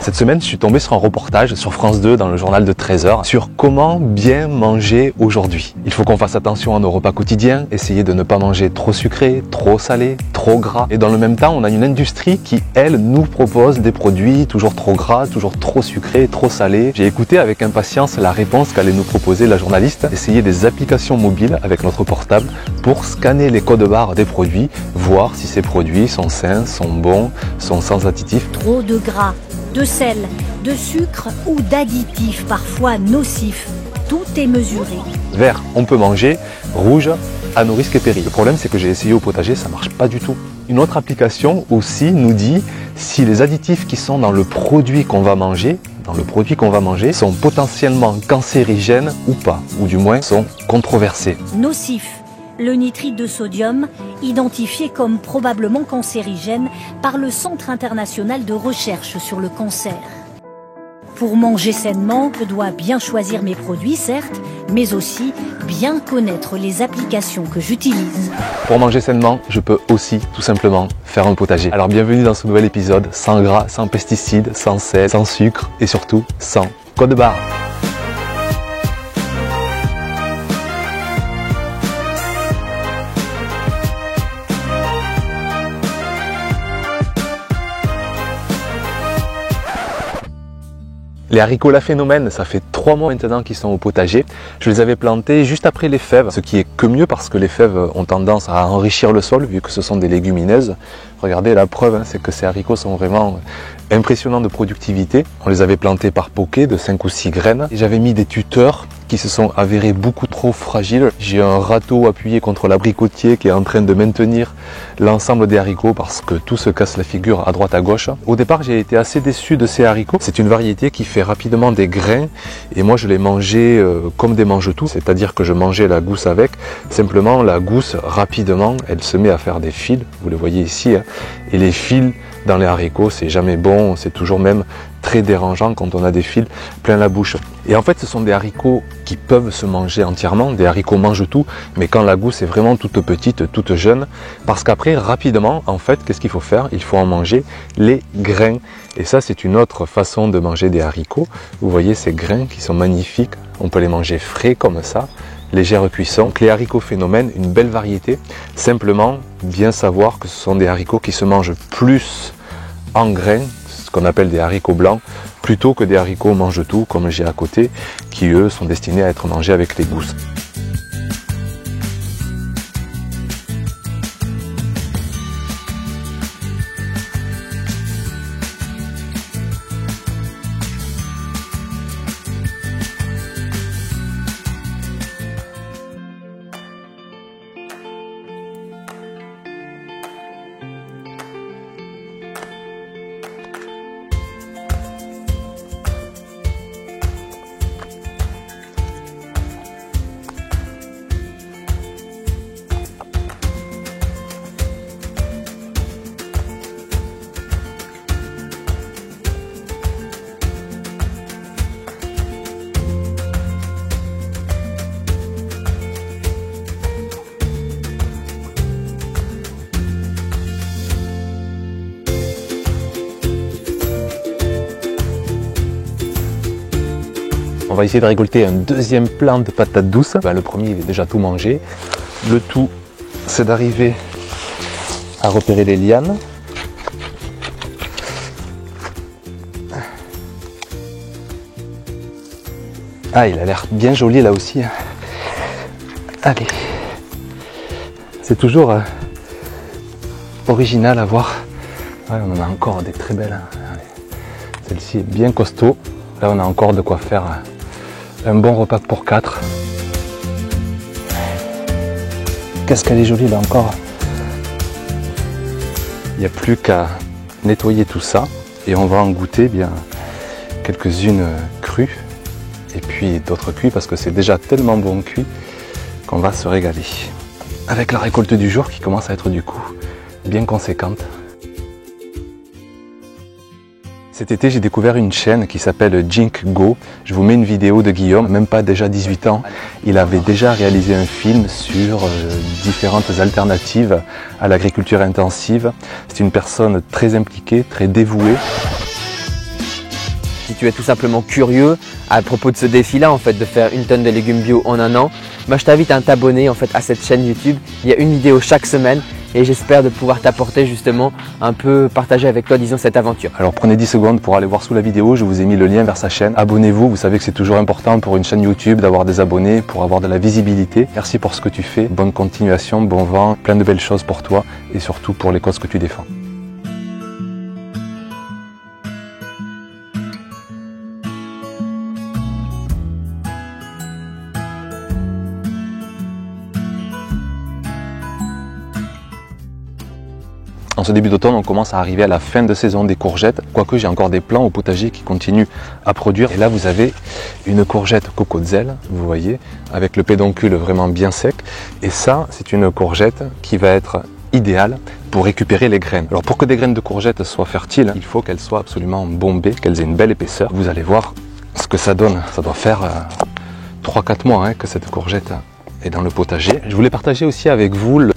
Cette semaine, je suis tombé sur un reportage sur France 2 dans le journal de 13h sur comment bien manger aujourd'hui. Il faut qu'on fasse attention à nos repas quotidiens, essayer de ne pas manger trop sucré, trop salé, trop gras. Et dans le même temps, on a une industrie qui, elle, nous propose des produits toujours trop gras, toujours trop sucrés, trop salés. J'ai écouté avec impatience la réponse qu'allait nous proposer la journaliste. Essayer des applications mobiles avec notre portable pour scanner les codes barres des produits, voir si ces produits sont sains, sont bons, sont sans additifs. Trop de gras, de sel, de sucre ou d'additifs parfois nocifs. Tout est mesuré. Vert, on peut manger. Rouge, à nos risques et périls. Le problème, c'est que j'ai essayé au potager, ça marche pas du tout. Une autre application aussi nous dit si les additifs qui sont dans le produit qu'on va manger, sont potentiellement cancérigènes ou pas, ou du moins sont controversés. Nocif. Le nitrite de sodium, identifié comme probablement cancérigène par le Centre international de recherche sur le cancer. Pour manger sainement, je dois bien choisir mes produits, certes, mais aussi bien connaître les applications que j'utilise. Pour manger sainement, je peux aussi tout simplement faire un potager. Alors bienvenue dans ce nouvel épisode, sans gras, sans pesticides, sans sel, sans sucre et surtout sans code barre. Les haricots La Phénomène, ça fait 3 mois maintenant qu'ils sont au potager. Je les avais plantés juste après les fèves, ce qui est que mieux parce que les fèves ont tendance à enrichir le sol vu que ce sont des légumineuses. Regardez, la preuve, c'est que ces haricots sont vraiment impressionnants de productivité. On les avait plantés par poquet de 5 ou 6 graines. Et j'avais mis des tuteurs qui se sont avérés beaucoup trop fragiles. J'ai un râteau appuyé contre l'abricotier qui est en train de maintenir l'ensemble des haricots parce que tout se casse la figure à droite à gauche. Au départ, j'ai été assez déçu de ces haricots. C'est une variété qui fait rapidement des grains et moi je les mangeais comme des mange-tout, c'est-à-dire que je mangeais la gousse avec. Simplement, la gousse, rapidement, elle se met à faire des fils. Vous le voyez ici. Et les fils dans les haricots, c'est jamais bon, c'est toujours même très dérangeant quand on a des fils plein la bouche. Et en fait, ce sont des haricots qui peuvent se manger entièrement, des haricots mange-tout, mais quand la gousse est vraiment toute petite, toute jeune, parce qu'après, rapidement, en fait, qu'est-ce qu'il faut faire? Il faut en manger les grains. Et ça, c'est une autre façon de manger des haricots. Vous voyez ces grains qui sont magnifiques. On peut les manger frais comme ça, légère cuisson. Donc les haricots Phénomène, une belle variété. Simplement, bien savoir que ce sont des haricots qui se mangent plus en grains, ce qu'on appelle des haricots blancs, plutôt que des haricots mange-tout comme j'ai à côté, qui eux sont destinés à être mangés avec les gousses. On va essayer de récolter un deuxième plant de patates douces. Le premier, il est déjà tout mangé. Le tout, c'est d'arriver à repérer les lianes. Ah, il a l'air bien joli là aussi. Allez. C'est toujours original à voir. Ouais, on en a encore des très belles. Celle-ci est bien costaud. Là, on a encore de quoi faire un bon repas pour 4. Qu'est-ce qu'elle est jolie là encore. Il n'y a plus qu'à nettoyer tout ça et on va en goûter bien quelques-unes crues et puis d'autres cuits parce que c'est déjà tellement bon cuit qu'on va se régaler. Avec la récolte du jour qui commence à être du coup bien conséquente. Cet été, j'ai découvert une chaîne qui s'appelle Jink Go. Je vous mets une vidéo de Guillaume, même pas déjà 18 ans. Il avait déjà réalisé un film sur différentes alternatives à l'agriculture intensive. C'est une personne très impliquée, très dévouée. Si tu es tout simplement curieux à propos de ce défi-là, en fait, de faire 1 tonne de légumes bio en 1 an, je t'invite à t'abonner en fait, à cette chaîne YouTube. Il y a une vidéo chaque semaine et j'espère de pouvoir t'apporter justement un peu, partager avec toi, disons, cette aventure. Alors prenez 10 secondes pour aller voir sous la vidéo, je vous ai mis le lien vers sa chaîne. Abonnez-vous, vous savez que c'est toujours important pour une chaîne YouTube d'avoir des abonnés, pour avoir de la visibilité. Merci pour ce que tu fais, bonne continuation, bon vent, plein de belles choses pour toi et surtout pour les causes que tu défends. En ce début d'automne, on commence à arriver à la fin de saison des courgettes, quoique j'ai encore des plants au potager qui continuent à produire. Et là, vous avez une courgette cocozelle, vous voyez, avec le pédoncule vraiment bien sec. Et ça, c'est une courgette qui va être idéale pour récupérer les graines. Alors pour que des graines de courgettes soient fertiles, il faut qu'elles soient absolument bombées, qu'elles aient une belle épaisseur. Vous allez voir ce que ça donne. Ça doit faire 3-4 mois que cette courgette est dans le potager. Je voulais partager aussi avec vous le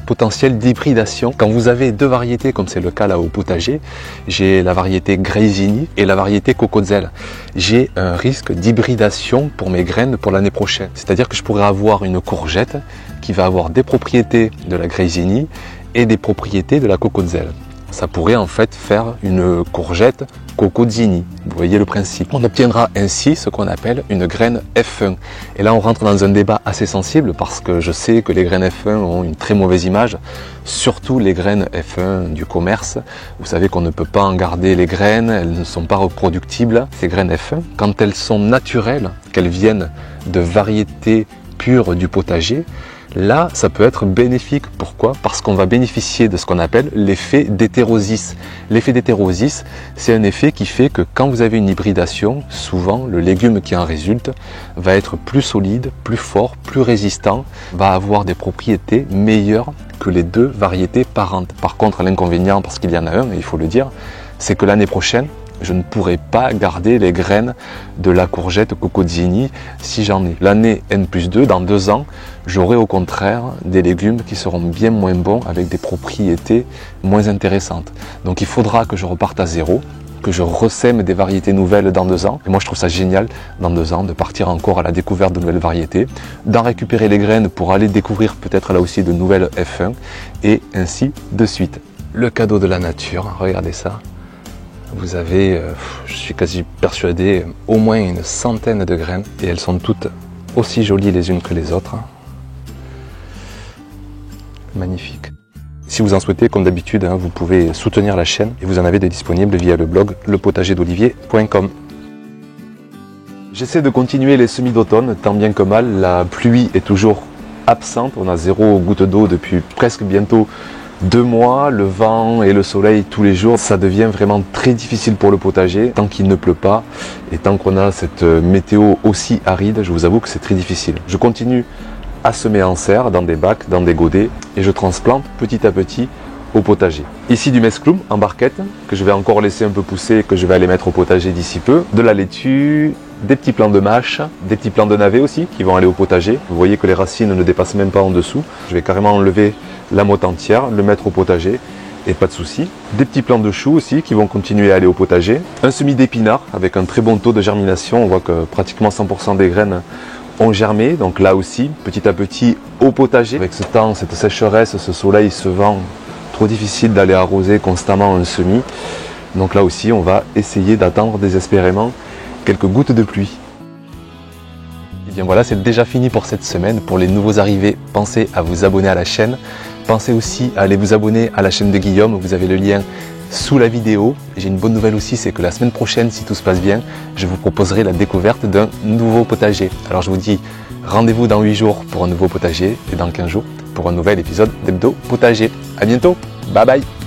potentiel d'hybridation. Quand vous avez deux variétés, comme c'est le cas là au potager, j'ai la variété Graisini et la variété Cocozelle. J'ai un risque d'hybridation pour mes graines pour l'année prochaine. C'est-à-dire que je pourrais avoir une courgette qui va avoir des propriétés de la Graisini et des propriétés de la Cocozelle. Ça pourrait en fait faire une courgette Cocozini. Vous voyez le principe. On obtiendra ainsi ce qu'on appelle une graine F1. Et là on rentre dans un débat assez sensible parce que je sais que les graines F1 ont une très mauvaise image, surtout les graines F1 du commerce. Vous savez qu'on ne peut pas en garder les graines, elles ne sont pas reproductibles. Ces graines F1, quand elles sont naturelles, qu'elles viennent de variétés pures du potager, là, ça peut être bénéfique. Pourquoi? Parce qu'on va bénéficier de ce qu'on appelle l'effet d'hétérosis. L'effet d'hétérosis, c'est un effet qui fait que quand vous avez une hybridation, souvent le légume qui en résulte va être plus solide, plus fort, plus résistant, va avoir des propriétés meilleures que les deux variétés parentes. Par contre, l'inconvénient, parce qu'il y en a un, et il faut le dire, c'est que l'année prochaine, je ne pourrai pas garder les graines de la courgette Cocozini si j'en ai. L'année N+2, dans 2 ans, j'aurai au contraire des légumes qui seront bien moins bons avec des propriétés moins intéressantes. Donc il faudra que je reparte à zéro, que je ressème des variétés nouvelles dans 2 ans. Et moi je trouve ça génial dans 2 ans de partir encore à la découverte de nouvelles variétés, d'en récupérer les graines pour aller découvrir peut-être là aussi de nouvelles F1 et ainsi de suite. Le cadeau de la nature, regardez ça. Vous avez, je suis quasi persuadé, au moins une centaine de graines et elles sont toutes aussi jolies les unes que les autres. Magnifique. Si vous en souhaitez, comme d'habitude, vous pouvez soutenir la chaîne et vous en avez des disponibles via le blog lepotagerdolivier.com. J'essaie de continuer les semis d'automne, tant bien que mal. La pluie est toujours absente, on a 0 goutte d'eau depuis presque bientôt 2 mois, le vent et le soleil tous les jours, ça devient vraiment très difficile pour le potager tant qu'il ne pleut pas et tant qu'on a cette météo aussi aride, je vous avoue que c'est très difficile. Je continue à semer en serre, dans des bacs, dans des godets et je transplante petit à petit au potager. Ici du mesclun en barquette que je vais encore laisser un peu pousser et que je vais aller mettre au potager d'ici peu, de la laitue, des petits plants de mâche, des petits plants de navet aussi qui vont aller au potager. Vous voyez que les racines ne dépassent même pas en dessous. Je vais carrément enlever la motte entière, le mettre au potager et pas de souci. Des petits plants de choux aussi qui vont continuer à aller au potager. Un semis d'épinards avec un très bon taux de germination. On voit que pratiquement 100% des graines ont germé. Donc là aussi, petit à petit au potager. Avec ce temps, cette sécheresse, ce soleil, ce vent, trop difficile d'aller arroser constamment un semis. Donc là aussi, on va essayer d'attendre désespérément quelques gouttes de pluie. Et bien voilà, c'est déjà fini pour cette semaine. Pour les nouveaux arrivés, pensez à vous abonner à la chaîne. Pensez aussi à aller vous abonner à la chaîne de Guillaume, vous avez le lien sous la vidéo. J'ai une bonne nouvelle aussi, c'est que la semaine prochaine, si tout se passe bien, je vous proposerai la découverte d'un nouveau potager. Alors je vous dis rendez-vous dans 8 jours pour un nouveau potager et dans 15 jours pour un nouvel épisode d'Hebdo Potager. À bientôt, bye bye.